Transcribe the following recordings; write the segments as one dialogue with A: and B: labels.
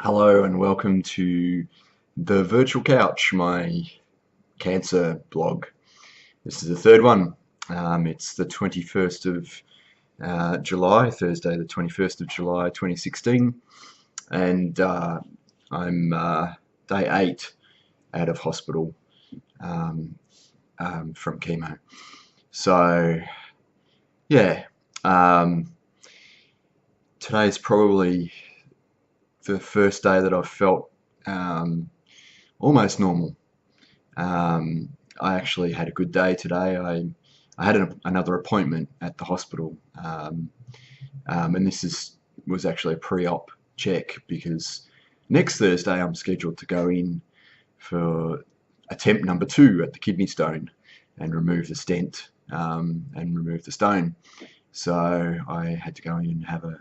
A: Hello and welcome to the Virtual Couch, my cancer blog. This is the third one. It's the 21st of July, Thursday, the 21st of July 2016, and I'm day 8 out of hospital um, from chemo. So, yeah, um, today's probably the first day that I've felt um, almost normal. Um, I actually had a good day today. I had another appointment at the hospital, and was actually a pre-op check because next Thursday I'm scheduled to go in for attempt number 2 at the kidney stone and remove the stent and remove the stone. So I had to go in and have a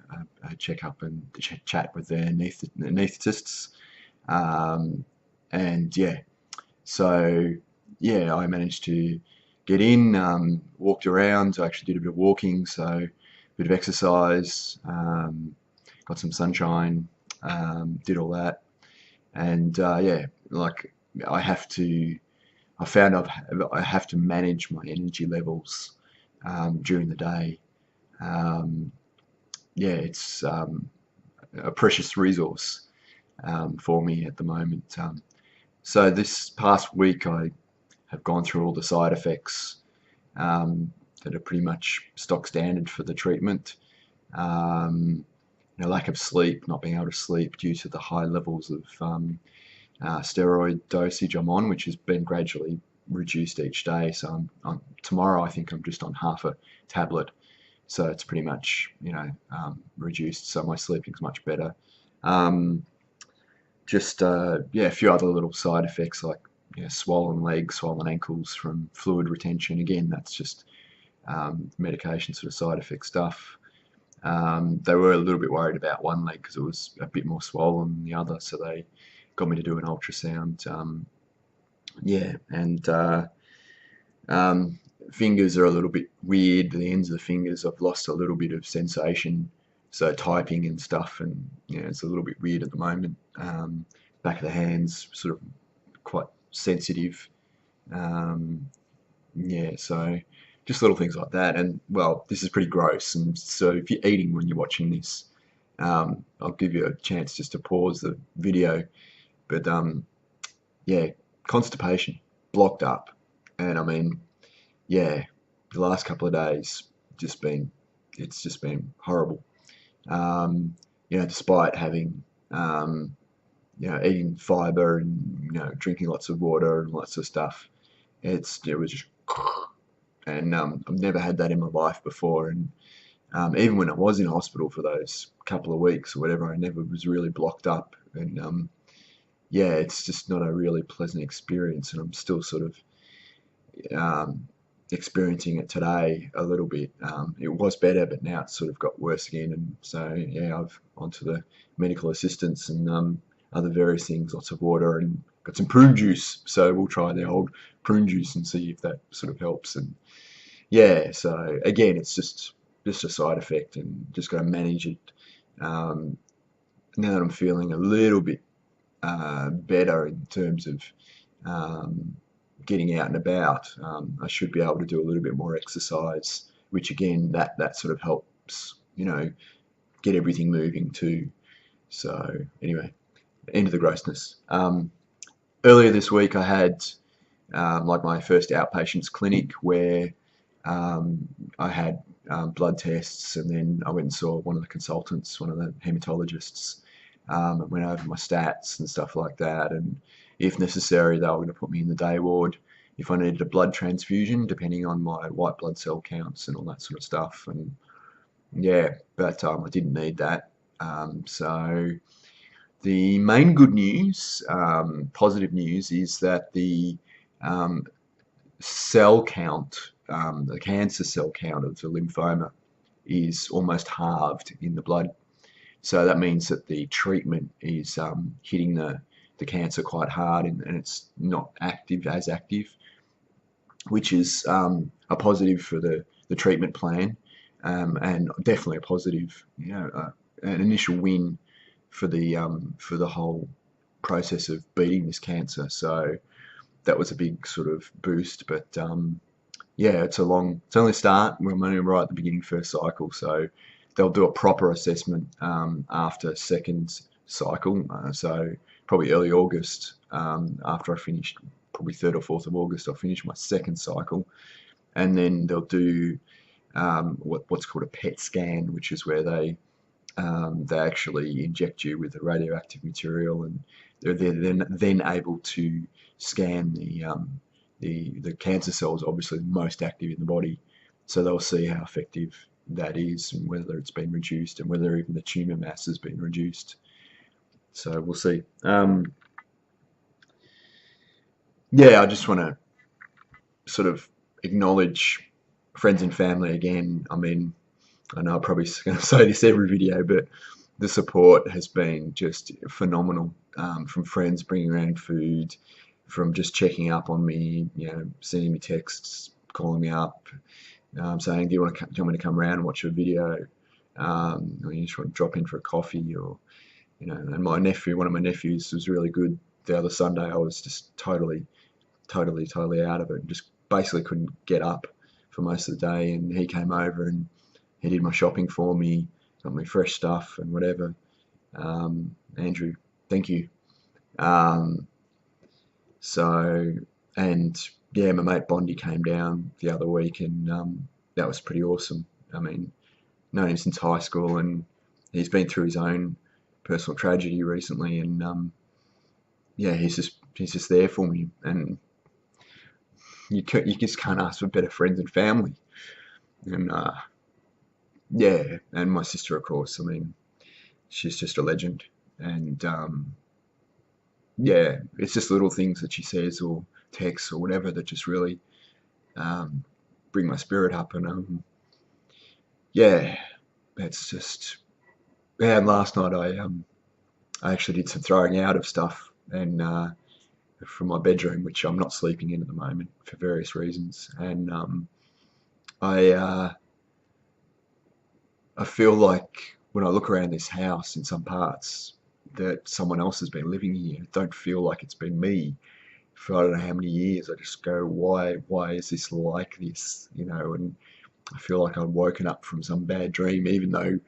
A: checkup and chat with the anaesthetists, um, and yeah, I managed to get in, walked around. I actually did a bit of walking, so a bit of exercise, got some sunshine, did all that, and yeah, like I have to. I found I have to manage my energy levels during the day. Um, yeah, it's a precious resource for me at the moment. So this past week, I have gone through all the side effects that are pretty much stock standard for the treatment. Um, lack of sleep, not being able to sleep due to the high levels of steroid dosage I'm on, which has been gradually reduced each day. So tomorrow I think I'm just on half a tablet. So it's pretty much reduced. So my sleeping's much better. Um, yeah, a few other little side effects like swollen legs, swollen ankles from fluid retention. Again, that's just medication sort of side effect stuff. They were a little bit worried about one leg because it was a bit more swollen than the other, so they got me to do an ultrasound. Yeah, and fingers are a little bit weird. The ends of the fingers, I've lost a little bit of sensation. So typing and stuff, and it's a little bit weird at the moment. Back of the hands, sort of quite sensitive. Yeah, so just little things like that. And well, this is pretty gross. And so if you're eating when you're watching this, I'll give you a chance just to pause the video. But yeah, constipation, blocked up, and I mean, yeah, the last couple of days just been, it's just been horrible. Despite having, eating fiber and, drinking lots of water and lots of stuff, it was just, and I've never had that in my life before. And even when I was in hospital for those couple of weeks or whatever, I never was really blocked up. And yeah, it's just not a really pleasant experience. And I'm still sort of um, experiencing it today a little bit. It was better, but now it's sort of got worse again. And so, yeah, I've gone to the medical assistants and other various things, lots of water, and got some prune juice. So we'll try the old prune juice and see if that sort of helps. And yeah, so again, it's just a side effect, and just got to manage it. Um, Now that I'm feeling a little bit better in terms of getting out and about, I should be able to do a little bit more exercise, which again, that sort of helps, get everything moving too. So anyway, end of the grossness. Earlier this week, I had like my first outpatients clinic where I had blood tests, and then I went and saw one of the consultants, one of the hematologists, and went over my stats and stuff like that. And if necessary, they were going to put me in the day ward if I needed a blood transfusion, depending on my white blood cell counts and all that sort of stuff. And yeah, but I didn't need that. So the main good news, positive news, is that the um, cell count, the cancer cell count of the lymphoma is almost halved in the blood. So that means that the treatment is hitting the cancer quite hard, and it's not as active, which is a positive for the treatment plan, and definitely a positive, an initial win for the whole process of beating this cancer. So that was a big sort of boost. But yeah, it's only a start. We're only right at the beginning, first cycle. So they'll do a proper assessment after second cycle. So probably early August, after I finished, probably 3rd or 4th of August, I'll finish my second cycle, and then they'll do what's called a PET scan, which is where they actually inject you with the radioactive material, and they're then able to scan the cancer cells, obviously the most active in the body. So they'll see how effective that is, and whether it's been reduced, and whether even the tumour mass has been reduced. So we'll see. Yeah, I just want to sort of acknowledge friends and family again. I mean, I know I'm probably going to say this every video, but the support has been just phenomenal, from friends bringing around food, from just checking up on me, sending me texts, calling me up, saying, do you want me to come around and watch a video? Or you just want to drop in for a coffee, or and one of my nephews was really good. The other Sunday, I was just totally out of it, and just basically couldn't get up for most of the day, and he came over and he did my shopping for me, got me fresh stuff and whatever. Andrew, thank you. So, and yeah, my mate Bondi came down the other week, and that was pretty awesome. I mean, known him since high school, and he's been through his own personal tragedy recently, and yeah, he's just there for me, and you just can't ask for better friends and family. And yeah, and my sister, of course. I mean, she's just a legend, and yeah, it's just little things that she says or texts or whatever that just really bring my spirit up, and yeah, it's just. Yeah, and last night I actually did some throwing out of stuff, and from my bedroom, which I'm not sleeping in at the moment for various reasons, and I I feel like when I look around this house in some parts that someone else has been living here. I don't feel like it's been me for I don't know how many years. I just go, why is this like this? And I feel like I've woken up from some bad dream, even though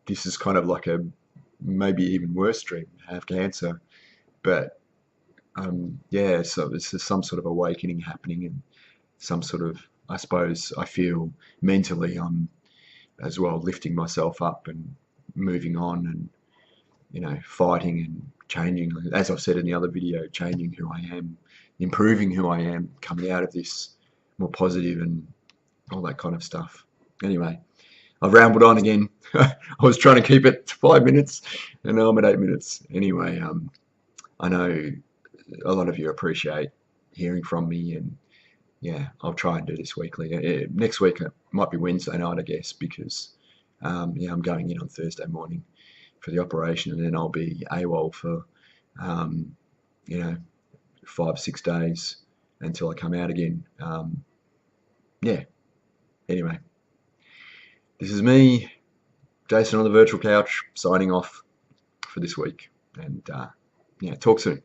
A: this is kind of like a maybe even worse dream, have cancer. But yeah, so it's just some sort of awakening happening, and some sort of, I suppose, I feel mentally I'm as well lifting myself up and moving on, and fighting and changing. As I've said in the other video, changing who I am, improving who I am, coming out of this more positive and all that kind of stuff. Anyway, I've rambled on again. I was trying to keep it to 5 minutes, and now I'm at 8 minutes. Anyway, I know a lot of you appreciate hearing from me, and yeah, I'll try and do this weekly. Next week it might be Wednesday night, I guess, because yeah, I'm going in on Thursday morning for the operation, and then I'll be AWOL for 5-6 days until I come out again. Yeah. Anyway, this is me, Jason on the virtual couch, signing off for this week, and yeah, talk soon.